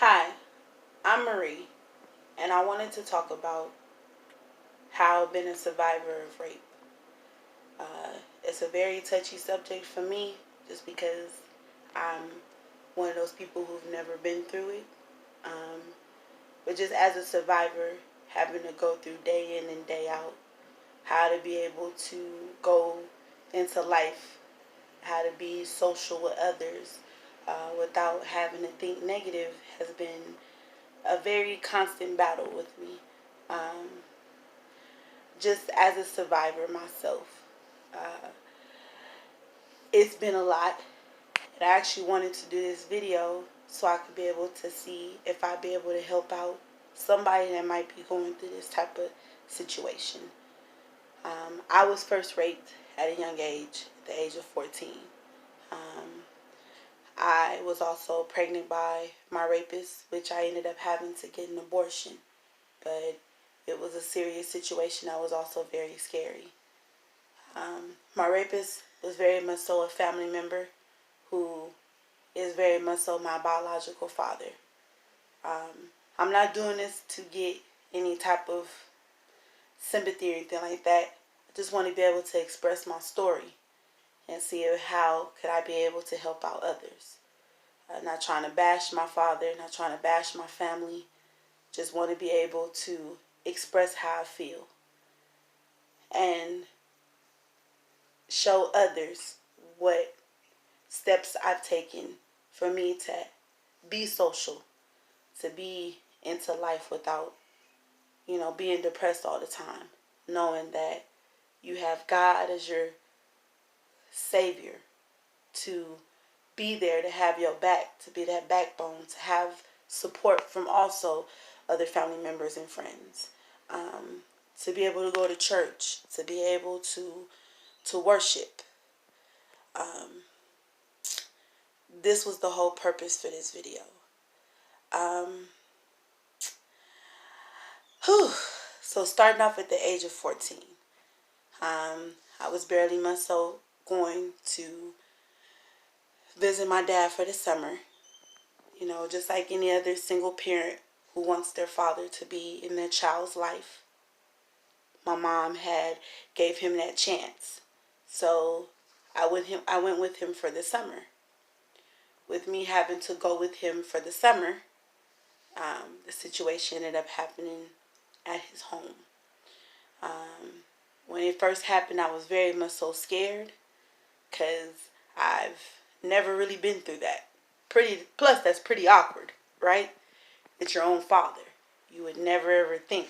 Hi, I'm Marie, and I wanted to talk about how I've been a survivor of rape. It's a very touchy subject for me just because I'm one of those people who've never been through it. Um, but just as a survivor, having to go through day in and day out, how to be able to go into life, how to be social with others without having to think negative has been a very constant battle with me. Um, just as a survivor myself, uh, it's been a lot. And I actually wanted to do this video so I could be able to see if I'd be able to help out somebody that might be going through this type of situation. I was first raped at a young age, at the age of 14. Um, I was also pregnant by my rapist, which I ended up having to get an abortion. But it was a serious situation that was also very scary. My rapist was very much so a family member who is very much so my biological father. I'm not doing this to get any type of sympathy or anything like that. I just want to be able to express my story and see how could I be able to help out others. Not trying to bash my father, not trying to bash my family. Just want to be able to express how I feel and show others what steps I've taken for me to be social, to be into life without, being depressed all the time. Knowing that you have God as your savior, to be there, to have your back, to be that backbone, to have support from also other family members and friends. Um, to be able to go to church, to be able to worship. Um, this was the whole purpose for this video. Um, whew. So starting off at the age of 14, I was barely much so going to visit my dad for the summer. Just like any other single parent who wants their father to be in their child's life. My mom had gave him that chance. So I went with him for the summer. With me having to go with him for the summer, the situation ended up happening at his home. When it first happened, I was very much so scared because I've never really been through that. Plus that's pretty awkward, right? It's your own father. You would never ever think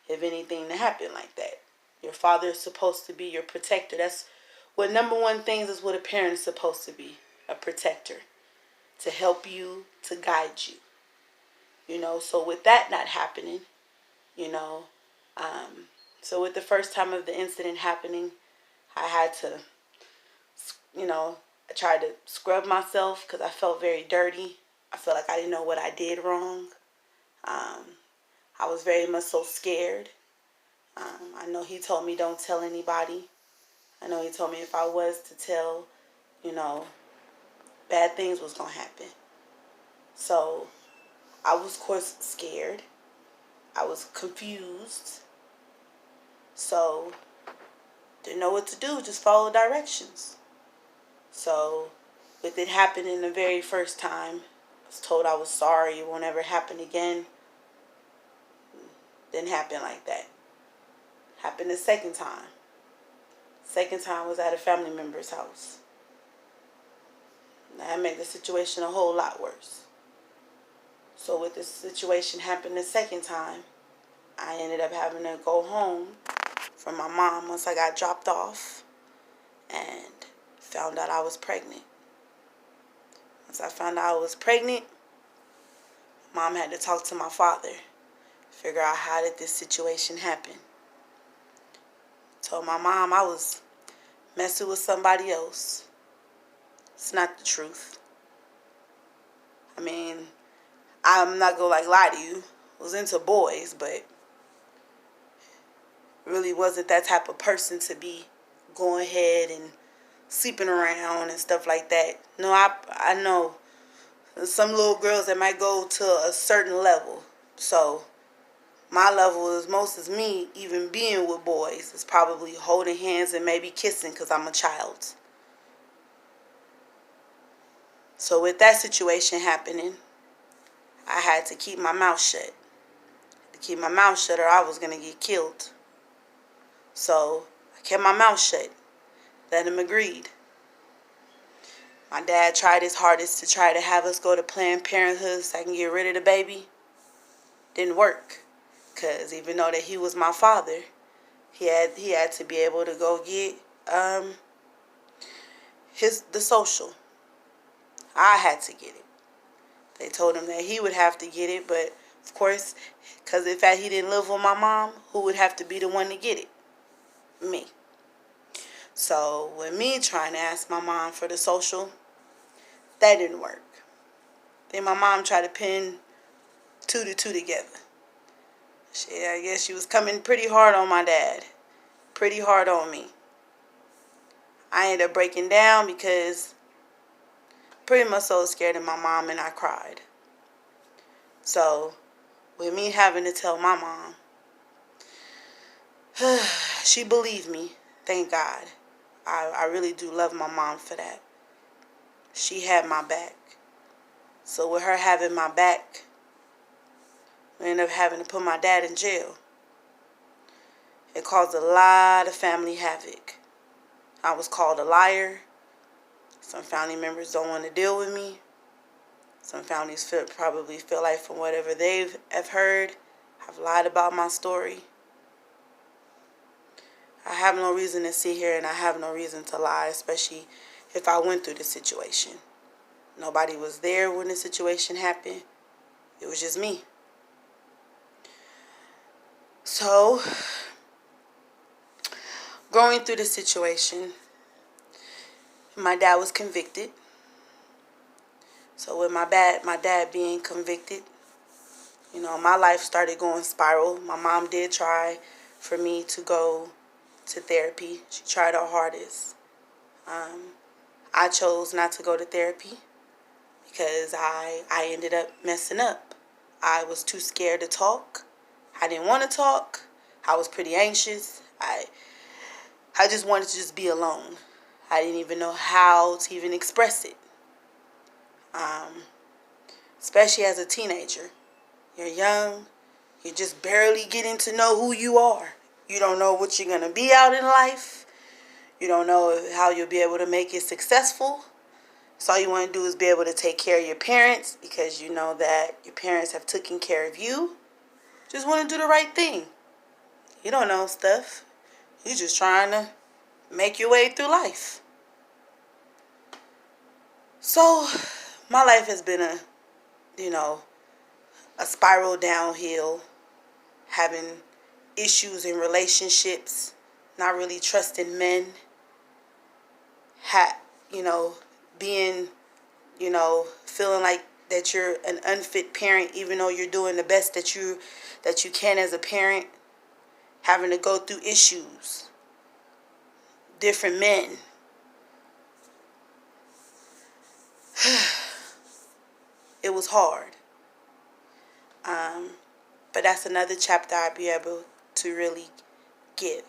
of anything to happen like that. Your father is supposed to be your protector. That's what number one things is what a parent is supposed to be, a protector, to help you, to guide you. So with that not happening, you know, um, so with the first time of the incident happening, I had to, I tried to scrub myself because I felt very dirty. I felt like I didn't know what I did wrong. Um, I was very much so scared. I know he told me don't tell anybody. I know he told me if I was to tell, you know, bad things was going to happen. So I was, of course, scared. I was confused. So didn't know what to do, just follow directions. So with it happening the very first time, I was told I was sorry, it won't ever happen again. Didn't happen like that. Happened the second time. Second time was at a family member's house. That made the situation a whole lot worse. So with this situation happened the second time, I ended up having to go home from my mom once I got dropped off and found out I was pregnant. Once I found out I was pregnant, mom had to talk to my father, figure out how did this situation happen. Told my mom I was messing with somebody else. It's not the truth. I mean, I'm not gonna lie to you. I was into boys, but really wasn't that type of person to be going ahead and sleeping around and stuff like that. No, I know some little girls that might go to a certain level. So my level is most is me even being with boys is probably holding hands and maybe kissing because I'm a child. So with that situation happening, I had to keep my mouth shut. To keep my mouth shut or I was going to get killed. So I kept my mouth shut. Let him agreed. My dad tried his hardest to try to have us go to Planned Parenthood so I can get rid of the baby. Didn't work. Because even though that he was my father, he had to be able to go get the social. I had to get it. They told him that he would have to get it, but of course, because in fact he didn't live with my mom, who would have to be the one to get it? Me. So with me trying to ask my mom for the social, that didn't work. Then my mom tried to pin 2 to 2 together. I guess she was coming pretty hard on my dad. Pretty hard on me. I ended up breaking down because pretty much so scared of my mom and I cried. So with me having to tell my mom, she believed me. Thank God. I really do love my mom for that. She had my back. So with her having my back, we ended up having to put my dad in jail. It caused a lot of family havoc. I was called a liar. Some family members don't want to deal with me. Some families probably feel like from whatever have heard, I've lied about my story. I have no reason to sit here and I have no reason to lie, especially if I went through the situation. Nobody was there when the situation happened. It was just me. So, going through the situation, my dad was convicted. So with my dad being convicted, my life started going spiral. My mom did try for me to go to therapy. She tried her hardest. I chose not to go to therapy because I ended up messing up. I was too scared to talk. I didn't want to talk. I was pretty anxious. I just wanted to just be alone. I didn't even know how to even express it. Especially as a teenager. You're young. You're just barely getting to know who you are. You don't know what you're going to be out in life. You don't know how you'll be able to make it successful. So all you want to do is be able to take care of your parents because you know that your parents have taken care of you. Just want to do the right thing. You don't know stuff. You're just trying to make your way through life. So my life has been a spiral downhill, having issues in relationships, not really trusting men, being, feeling like that you're an unfit parent even though you're doing the best that you can as a parent, having to go through issues, different men. It was hard. But that's another chapter I'll be able to really give.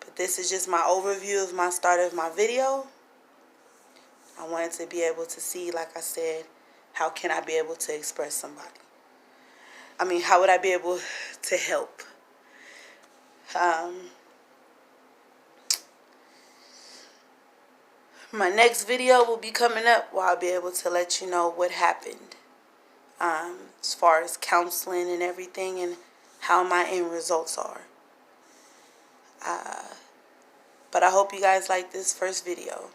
But this is just my overview of my start of my video. I wanted to be able to see, like I said, how can I be able to express somebody? How would I be able to help? My next video will be coming up where I'll be able to let you know what happened. As far as counseling and everything and how my end results are. But I hope you guys like this first video.